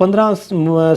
15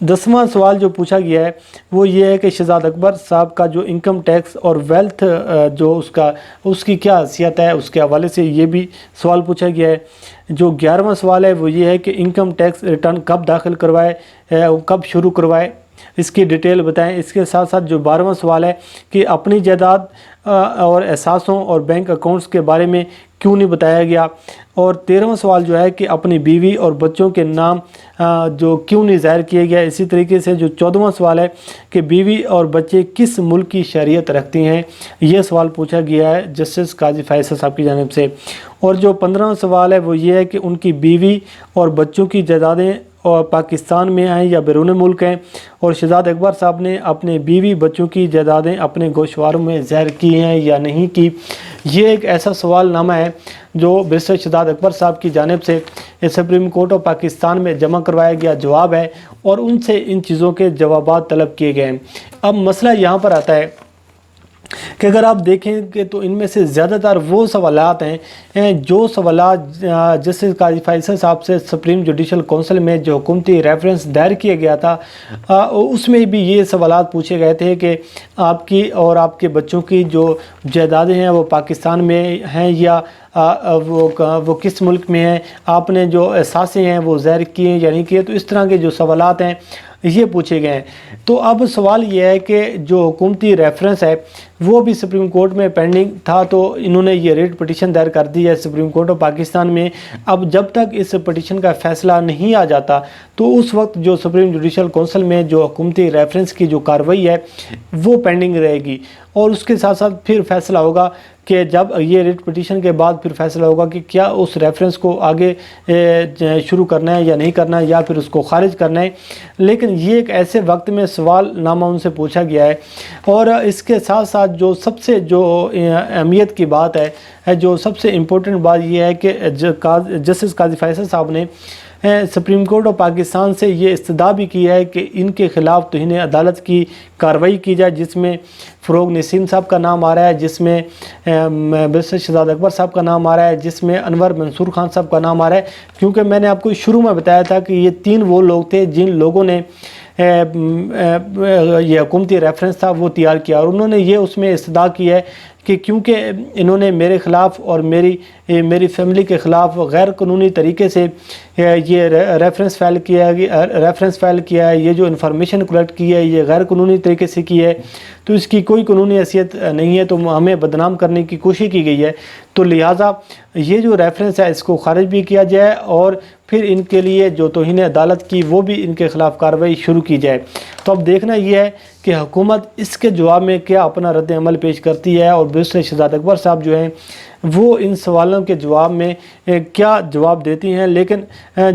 10واں سوال جو پوچھا گیا ہے وہ یہ ہے کہ شہزاد اکبر صاحب کا جو انکم ٹیکس اور ویلتھ جو اس کی کیا حیثیت ہے، اس کے حوالے سے یہ بھی سوال پوچھا گیا ہے۔ جو 11واں سوال ہے وہ یہ ہے کہ انکم ٹیکس ریٹرن کب داخل کروائے، کب شروع کروائے، اس کی ڈیٹیل بتائیں۔ اس کے ساتھ ساتھ جو 12واں سوال ہے کہ اپنی جائیداد اور احساسوں اور بینک اکاؤنٹس کے بارے میں کیوں نہیں بتایا گیا، اور 13واں سوال جو ہے کہ اپنی بیوی اور بچوں کے نام جو کیوں نہیں ظاہر کیے گیا۔ اسی طریقے سے جو 14واں سوال ہے کہ بیوی اور بچے کس ملک کی شہریت رکھتی ہیں، یہ سوال پوچھا گیا ہے جسٹس قاضی فائصہ صاحب کی جانب سے۔ اور جو 15واں سوال ہے وہ یہ ہے کہ ان کی بیوی اور بچوں کی جائیدادیں اور پاکستان میں ہیں یا بیرون ملک ہیں، اور شہزاد اکبر صاحب نے اپنے بیوی بچوں کی جائیدادیں اپنے گوشواروں میں ظاہر کی ہیں یا نہیں کی۔ یہ ایک ایسا سوال نامہ ہے جو بیرسٹر شہزاد اکبر صاحب کی جانب سے سپریم کورٹ آف پاکستان میں جمع کروایا گیا جواب ہے، اور ان سے ان چیزوں کے جوابات طلب کیے گئے ہیں۔ اب مسئلہ یہاں پر آتا ہے کہ اگر آپ دیکھیں کہ تو ان میں سے زیادہ تر وہ سوالات ہیں جو سوالات جسٹس قاضی فائصہ صاحب سے سپریم جوڈیشل کونسل میں جو حکومتی ریفرنس دائر کیا گیا تھا، اس میں بھی یہ سوالات پوچھے گئے تھے کہ آپ کی اور آپ کے بچوں کی جو جائیدادیں ہیں وہ پاکستان میں ہیں یا وہ کس ملک میں ہیں، آپ نے جو اثاثے ہیں وہ ظاہر کیے یا نہیں کیے۔ تو اس طرح کے جو سوالات ہیں یہ پوچھے گئے ہیں۔ تو اب سوال یہ ہے کہ جو حکومتی ریفرنس ہے وہ بھی سپریم کورٹ میں پینڈنگ تھا، تو انہوں نے یہ ریٹ پٹیشن دائر کر دی ہے سپریم کورٹ آف پاکستان میں۔ اب جب تک اس پٹیشن کا فیصلہ نہیں آ جاتا تو اس وقت جو سپریم جوڈیشل کونسل میں جو حکومتی ریفرنس کی جو کارروائی ہے وہ پینڈنگ رہے گی، اور اس کے ساتھ ساتھ پھر فیصلہ ہوگا کہ جب یہ ریٹ پٹیشن کے بعد پھر فیصلہ ہوگا کہ کیا اس ریفرنس کو آگے شروع کرنا ہے یا نہیں کرنا ہے، یا پھر اس کو خارج کرنا ہے۔ لیکن یہ ایک ایسے وقت میں سوال نامہ ان سے پوچھا گیا ہے، اور اس کے ساتھ ساتھ جو سب سے جو اہمیت کی بات ہے، جو سب سے امپورٹنٹ بات یہ ہے کہ جسٹس قاضی فائصہ صاحب نے سپریم کورٹ آف پاکستان سے یہ استدعا بھی کی ہے کہ ان کے خلاف توہین عدالت کی کارروائی کی جائے، جس میں فروغ نسیم صاحب کا نام آ رہا ہے، جس میں بیرسٹر شہزاد اکبر صاحب کا نام آ رہا ہے، جس میں انور منصور خان صاحب کا نام آ رہا ہے۔ کیونکہ میں نے آپ کو شروع میں بتایا تھا کہ یہ 3 وہ لوگ تھے جن لوگوں نے یہ حکومتی ریفرنس تھا وہ تیار کیا، اور انہوں نے یہ اس میں استدعا کی ہے کہ کیونکہ انہوں نے میرے خلاف اور میری فیملی کے خلاف غیر قانونی طریقے سے یہ ریفرنس فائل کیا ہے، یہ جو انفارمیشن کلیکٹ کی ہے یہ غیر قانونی طریقے سے کی ہے، تو اس کی کوئی قانونی حیثیت نہیں ہے، تو ہمیں بدنام کرنے کی کوشش کی گئی ہے، تو لہٰذا یہ جو ریفرنس ہے اس کو خارج بھی کیا جائے، اور پھر ان کے لیے جو توہین عدالت کی وہ بھی ان کے خلاف کارروائی شروع کی جائے۔ تو اب دیکھنا یہ ہے کہ حکومت اس کے جواب میں کیا اپنا رد عمل پیش کرتی ہے، اور بیرسٹر شہزاد اکبر صاحب جو ہیں وہ ان سوالوں کے جواب میں کیا جواب دیتی ہیں۔ لیکن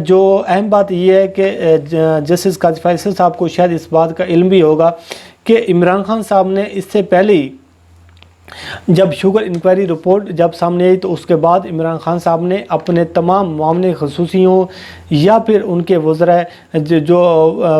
جو اہم بات یہ ہے کہ جسٹس قاضی فائصہ صاحب کو شاید اس بات کا علم بھی ہوگا کہ عمران خان صاحب نے اس سے پہلے ہی جب شوگر انکوائری رپورٹ جب سامنے آئی تو اس کے بعد عمران خان صاحب نے اپنے تمام معاملے خصوصی ہوں یا پھر ان کے وزراء جو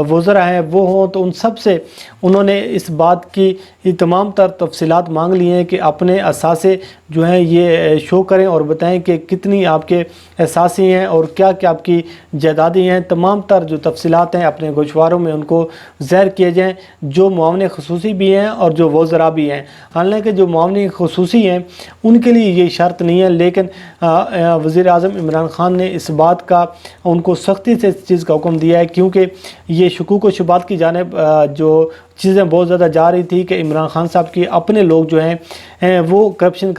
وزراء ہیں وہ ہوں، تو ان سب سے انہوں نے اس بات کی تمام تر تفصیلات مانگ لی ہیں کہ اپنے اثاثے جو ہیں یہ شو کریں اور بتائیں کہ کتنی آپ کے اثاثے ہیں اور کیا کیا آپ کی جائیدادیں ہیں، تمام تر جو تفصیلات ہیں اپنے گوشواروں میں ان کو ظاہر کیے جائیں، جو معاون خصوصی بھی ہیں اور جو وزراء بھی ہیں۔ حالانکہ جو معاون خصوصی ہیں ان کے لیے یہ شرط نہیں ہے، لیکن وزیر اعظم عمران خان نے اس بات کا ان کو سختی سے اس چیز کا حکم دیا ہے، کیونکہ یہ شکوک و شبہات کی جانب جو چیزیں بہت زیادہ جا رہی تھی کہ عمران خان صاحب کی اپنے لوگ جو ہیں وہ کرپشن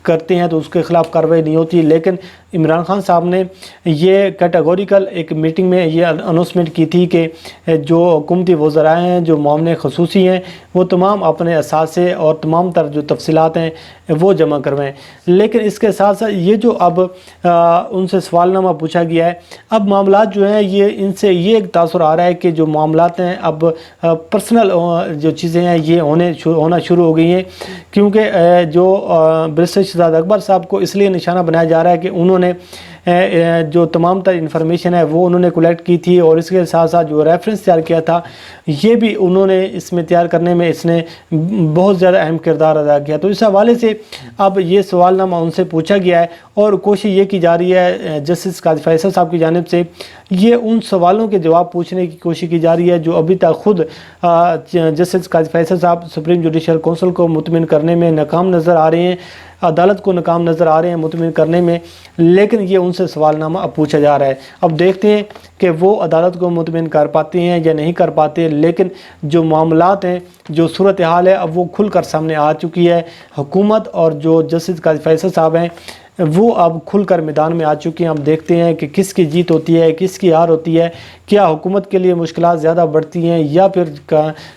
کرتے ہیں تو اس کے خلاف کارروائی نہیں ہوتی، لیکن عمران خان صاحب نے یہ کیٹیگوریکل ایک میٹنگ میں یہ اناؤنسمنٹ کی تھی کہ جو حکومتی وزراء ہیں جو معاون خصوصی ہیں وہ تمام اپنے اثاثے اور تمام تر جو تفصیلات ہیں وہ جمع کروائیں۔ لیکن اس کے ساتھ ساتھ یہ جو اب ان سے سوال نامہ پوچھا گیا ہے، اب معاملات جو ہیں یہ ان سے یہ ایک تاثر آ رہا ہے کہ جو معاملات ہیں اب پرسنل جو چیزیں ہیں یہ ہونا شروع ہو گئی ہیں، کیونکہ جو بیرسٹر شہزاد اکبر صاحب کو اس لیے نشانہ بنایا جا رہا ہے کہ انہوں نے جو تمام تر انفارمیشن ہے وہ انہوں نے کلیکٹ کی تھی، اور اس کے ساتھ ساتھ جو ریفرنس تیار کیا تھا یہ بھی انہوں نے اس میں تیار کرنے میں اس نے بہت زیادہ اہم کردار ادا کیا۔ تو اس حوالے سے اب یہ سوال نامہ ان سے پوچھا گیا ہے، اور کوشش یہ کی جا رہی ہے جسٹس قاضی فیصل صاحب کی جانب سے، یہ ان سوالوں کے جواب پوچھنے کی کوشش کی جا رہی ہے جو ابھی تک خود جسٹس قاضی فیصل صاحب سپریم جوڈیشل کونسل کو مطمئن کرنے میں ناکام نظر آ رہے ہیں، عدالت کو ناکام نظر آ رہے ہیں مطمئن کرنے میں، لیکن یہ ان سے سوال نامہ اب پوچھا جا رہا ہے۔ اب دیکھتے ہیں کہ وہ عدالت کو مطمئن کر پاتے ہیں یا نہیں کر پاتے، لیکن جو معاملات ہیں، جو صورتحال ہے اب وہ کھل کر سامنے آ چکی ہے۔ حکومت اور جو جسٹس قاضی فیصل صاحب ہیں وہ اب کھل کر میدان میں آ چکی ہیں۔ اب دیکھتے ہیں کہ کس کی جیت ہوتی ہے، کس کی ہار ہوتی ہے، کیا حکومت کے لیے مشکلات زیادہ بڑھتی ہیں یا پھر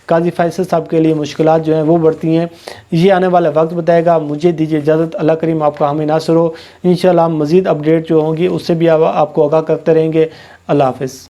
قاضی فیصل صاحب کے لیے مشکلات جو ہیں وہ بڑھتی ہیں، یہ آنے والا وقت بتائے گا۔ مجھے دیجیے اجازت، اللہ کریم آپ کا حامی ناصر ہو۔ انشاءاللہ مزید اپڈیٹ جو ہوں گی اس سے بھی آپ کو آگاہ کرتے رہیں گے۔ اللہ حافظ۔